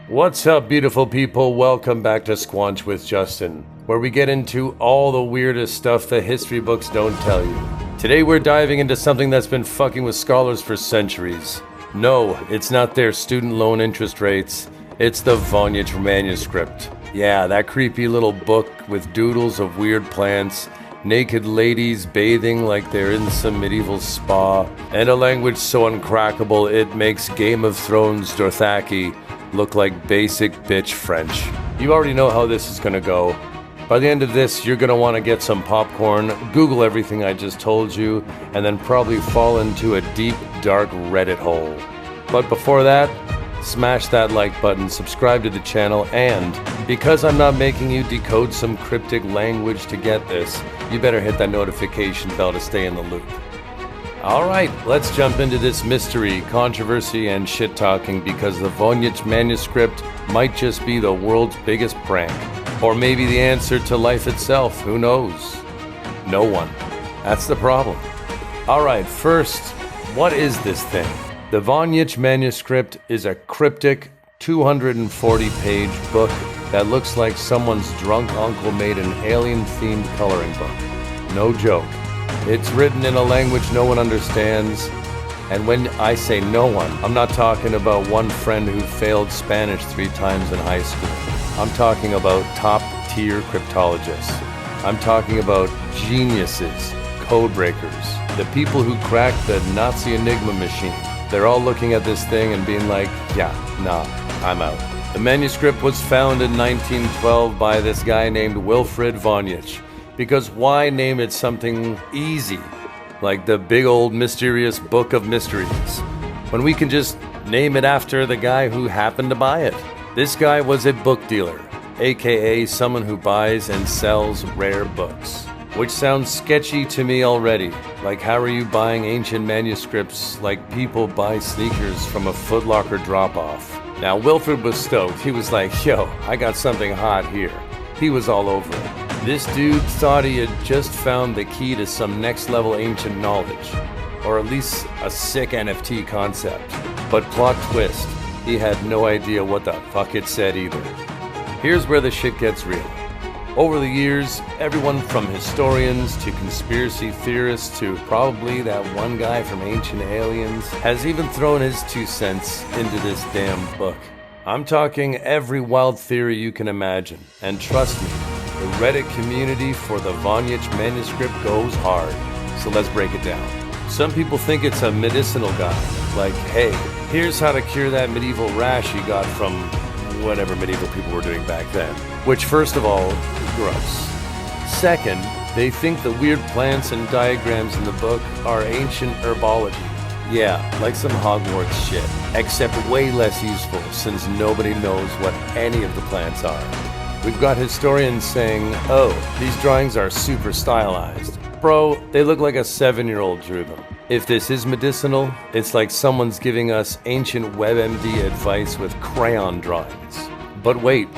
What's up, beautiful people? Welcome back to Squanch with Justin, where we get into all the weirdest stuff the history books don't tell you. Today we're diving into something that's been fucking with scholars for centuries. No, it's not their student loan interest rates. It's the Voynich Manuscript. Yeah, that creepy little book with doodles of weird plants, naked ladies bathing like they're in some medieval spa, and a language so uncrackable it makes Game of Thrones Dothraki look like basic bitch French. You already know how this is gonna go. By the end of this, you're gonna want to get some popcorn, Google everything I just told you, and then probably fall into a deep, dark Reddit hole. But before that, smash that like button, subscribe to the channel, and because I'm not making you decode some cryptic language to get this, you better hit that notification bell to stay in the loop. Alright, let's jump into this mystery, controversy, and shit-talking because the Voynich Manuscript might just be the world's biggest prank. Or maybe the answer to life itself, who knows? No one. That's the problem. Alright, first, what is this thing? The Voynich Manuscript is a cryptic, 240-page book that looks like someone's drunk uncle made an alien-themed coloring book. No joke. It's written in a language no one understands, and when I say no one, I'm not talking about one friend who failed Spanish 3 times in high school. I'm talking about top-tier cryptologists. I'm talking about geniuses, code breakers, the people who cracked the Nazi Enigma machine. They're all looking at this thing and being like, yeah, nah, I'm out. The manuscript was found in 1912 by this guy named Wilfrid Voynich. Because why name it something easy, like the big old mysterious book of mysteries, when we can just name it after the guy who happened to buy it? This guy was a book dealer, aka someone who buys and sells rare books. Which sounds sketchy to me already. Like, how are you buying ancient manuscripts like people buy sneakers from a Foot Locker drop-off? Now, Wilfrid was stoked. He was like, yo, I got something hot here. He was all over it. This dude thought he had just found the key to some next-level ancient knowledge, or at least a sick NFT concept. But plot twist, he had no idea what the fuck it said either. Here's where the shit gets real. Over the years, everyone from historians to conspiracy theorists to probably that one guy from Ancient Aliens has even thrown his 2 cents into this damn book. I'm talking every wild theory you can imagine, and trust me, the Reddit community for the Voynich Manuscript goes hard, so let's break it down. Some people think it's a medicinal guide, like, hey, here's how to cure that medieval rash you got from whatever medieval people were doing back then. Which, first of all, is gross. Second, they think the weird plants and diagrams in the book are ancient herbology. Yeah, like some Hogwarts shit, except way less useful since nobody knows what any of the plants are. We've got historians saying, oh, these drawings are super stylized. Bro, they look like a 7-year-old drew them. If this is medicinal, it's like someone's giving us ancient WebMD advice with crayon drawings. But wait,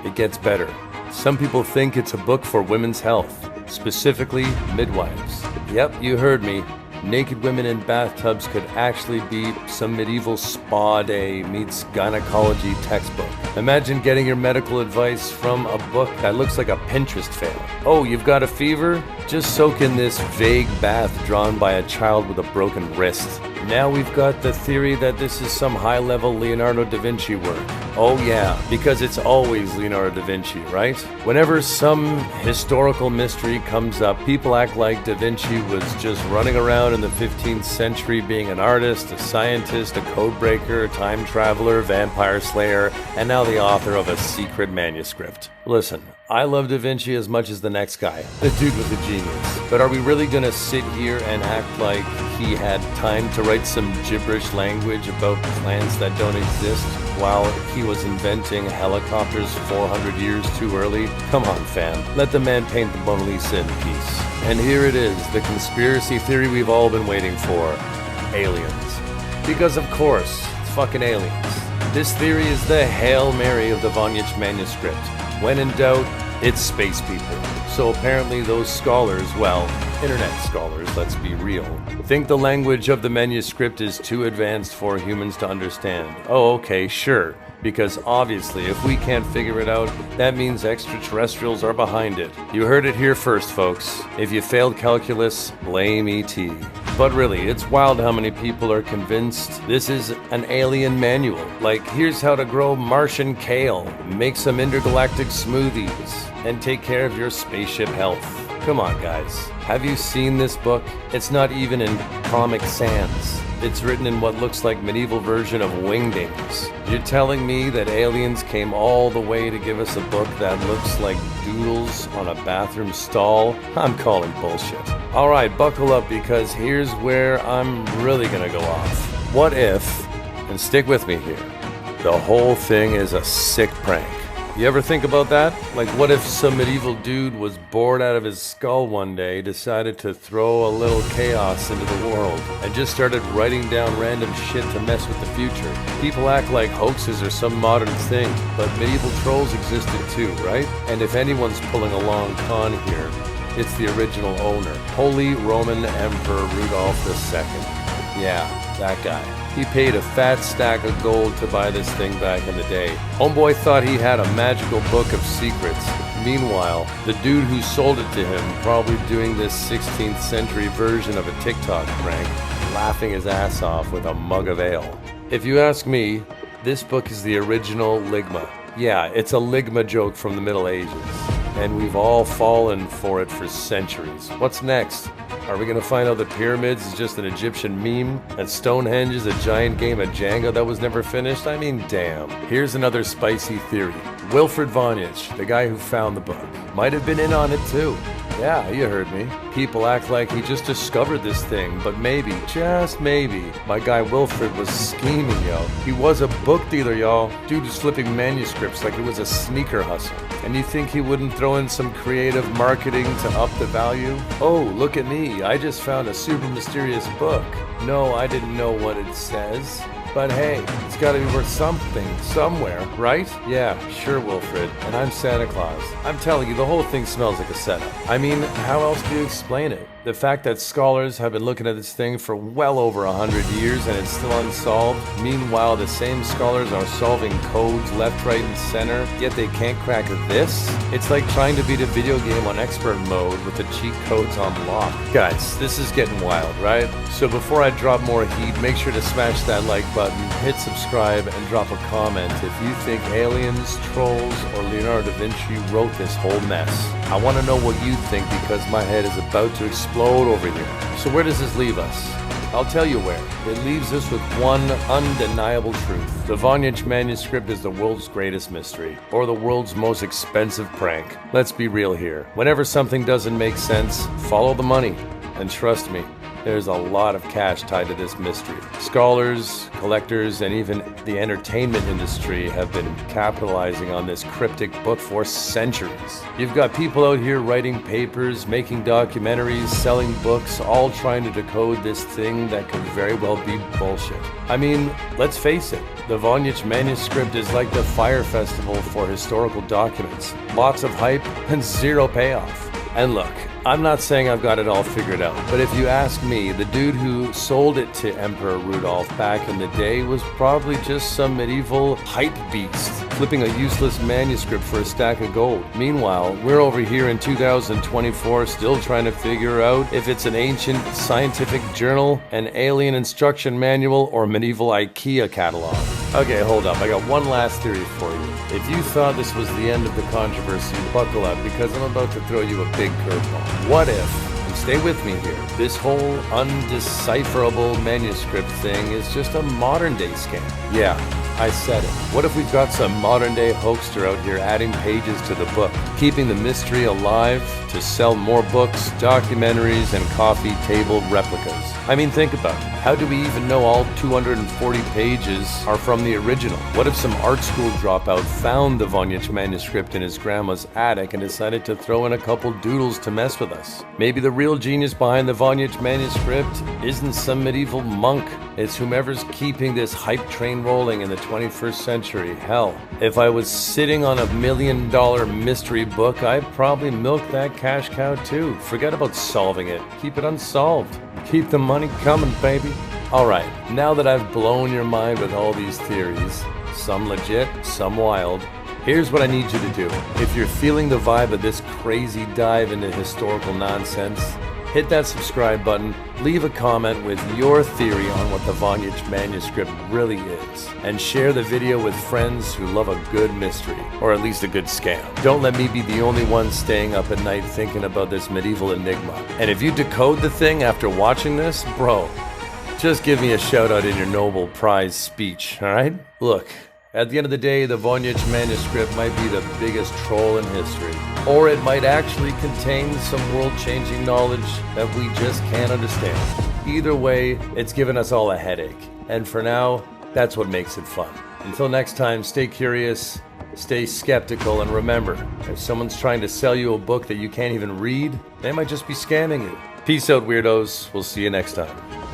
it gets better. Some people think it's a book for women's health, specifically midwives. Yep, you heard me. Naked women in bathtubs could actually be some medieval spa day meets gynecology textbook. Imagine getting your medical advice from a book that looks like a Pinterest fail. Oh, you've got a fever? Just soak in this vague bath drawn by a child with a broken wrist. Now we've got the theory that this is some high-level Leonardo da Vinci work. Oh yeah, because it's always Leonardo da Vinci, right? Whenever some historical mystery comes up, people act like da Vinci was just running around in the 15th century being an artist, a scientist, a codebreaker, a time traveler, vampire slayer, and now the author of a secret manuscript. Listen, I love Da Vinci as much as the next guy. The dude was a genius. But are we really gonna sit here and act like he had time to write some gibberish language about plants that don't exist while he was inventing helicopters 400 years too early? Come on, fam. Let the man paint the Mona Lisa in peace. And here it is, the conspiracy theory we've all been waiting for. Aliens. Because of course, it's fucking aliens. This theory is the Hail Mary of the Voynich Manuscript. When in doubt, it's space people. So apparently those scholars, well, internet scholars, let's be real, think the language of the manuscript is too advanced for humans to understand. Oh, okay, sure. Because obviously, if we can't figure it out, that means extraterrestrials are behind it. You heard it here first, folks. If you failed calculus, blame E.T. But really, it's wild how many people are convinced this is an alien manual. Like, here's how to grow Martian kale, make some intergalactic smoothies, and take care of your spaceship health. Come on, guys. Have you seen this book? It's not even in Comic Sans. It's written in what looks like medieval version of Wingdings. You're telling me that aliens came all the way to give us a book that looks like doodles on a bathroom stall? I'm calling bullshit. Alright, buckle up because here's where I'm really gonna go off. What if, and stick with me here, the whole thing is a sick prank? You ever think about that? Like, what if some medieval dude was bored out of his skull one day, decided to throw a little chaos into the world, and just started writing down random shit to mess with the future? People act like hoaxes are some modern thing, but medieval trolls existed too, right? And if anyone's pulling a long con here, it's the original owner, Holy Roman Emperor Rudolph II. Yeah, that guy. He paid a fat stack of gold to buy this thing back in the day. Homeboy thought he had a magical book of secrets. Meanwhile, the dude who sold it to him probably doing this 16th century version of a TikTok prank, laughing his ass off with a mug of ale. If you ask me, this book is the original Ligma. Yeah, it's a Ligma joke from the Middle Ages, and we've all fallen for it for centuries. What's next? Are we gonna find out the pyramids is just an Egyptian meme, and Stonehenge is a giant game of Jenga that was never finished? I mean, damn. Here's another spicy theory. Wilfred Voynich, the guy who found the book, might have been in on it too. Yeah, you heard me. People act like he just discovered this thing, but maybe, just maybe, my guy Wilfred was scheming, yo. He was a book dealer, y'all. Dude was flipping manuscripts like it was a sneaker hustle. And you think he wouldn't throw in some creative marketing to up the value? Oh, look at me, I just found a super mysterious book. No, I didn't know what it says. But hey, it's gotta be worth something, somewhere, right? Yeah, sure, Wilfred. And I'm Santa Claus. I'm telling you, the whole thing smells like a setup. I mean, how else do you explain it? The fact that scholars have been looking at this thing for well over 100 years and it's still unsolved. Meanwhile, the same scholars are solving codes left, right, and center, yet they can't crack this? It's like trying to beat a video game on expert mode with the cheat codes on lock. Guys, this is getting wild, right? So before I drop more heat, make sure to smash that like button, hit subscribe, and drop a comment if you think aliens, trolls, or Leonardo da Vinci wrote this whole mess. I want to know what you think because my head is about to explode over here. So where does this leave us? I'll tell you where. It leaves us with one undeniable truth. The Voynich Manuscript is the world's greatest mystery, or the world's most expensive prank. Let's be real here. Whenever something doesn't make sense, follow the money. And trust me, there's a lot of cash tied to this mystery. Scholars, collectors, and even the entertainment industry have been capitalizing on this cryptic book for centuries. You've got people out here writing papers, making documentaries, selling books, all trying to decode this thing that could very well be bullshit. I mean, let's face it, the Voynich Manuscript is like the Fire Festival for historical documents. Lots of hype and zero payoff. And look, I'm not saying I've got it all figured out, but if you ask me, the dude who sold it to Emperor Rudolph back in the day was probably just some medieval hype beast, flipping a useless manuscript for a stack of gold. Meanwhile, we're over here in 2024 still trying to figure out if it's an ancient scientific journal, an alien instruction manual, or medieval IKEA catalog. Okay, hold up, I got one last theory for you. If you thought this was the end of the controversy, buckle up because I'm about to throw you a big curveball. What if, and stay with me here, this whole undecipherable manuscript thing is just a modern day scam? Yeah, I said it. What if we've got some modern day hoaxer out here adding pages to the book, keeping the mystery alive to sell more books, documentaries, and coffee table replicas? I mean, think about it. How do we even know all 240 pages are from the original? What if some art school dropout found the Voynich Manuscript in his grandma's attic and decided to throw in a couple doodles to mess with us? Maybe the real genius behind the Voynich Manuscript isn't some medieval monk. It's whomever's keeping this hype train rolling in the 21st century. Hell, if I was sitting on $1 million mystery book, I'd probably milk that cash cow too. Forget about solving it. Keep it unsolved. Keep the money coming, baby. Alright, now that I've blown your mind with all these theories, some legit, some wild. Here's what I need you to do. If you're feeling the vibe of this crazy dive into historical nonsense, hit that subscribe button, leave a comment with your theory on what the Voynich Manuscript really is, and share the video with friends who love a good mystery, or at least a good scam. Don't let me be the only one staying up at night thinking about this medieval enigma. And if you decode the thing after watching this, bro, just give me a shout out in your Nobel Prize speech, alright? Look, at the end of the day, the Voynich Manuscript might be the biggest troll in history. Or it might actually contain some world-changing knowledge that we just can't understand. Either way, it's given us all a headache. And for now, that's what makes it fun. Until next time, stay curious, stay skeptical, and remember, if someone's trying to sell you a book that you can't even read, they might just be scamming you. Peace out, weirdos. We'll see you next time.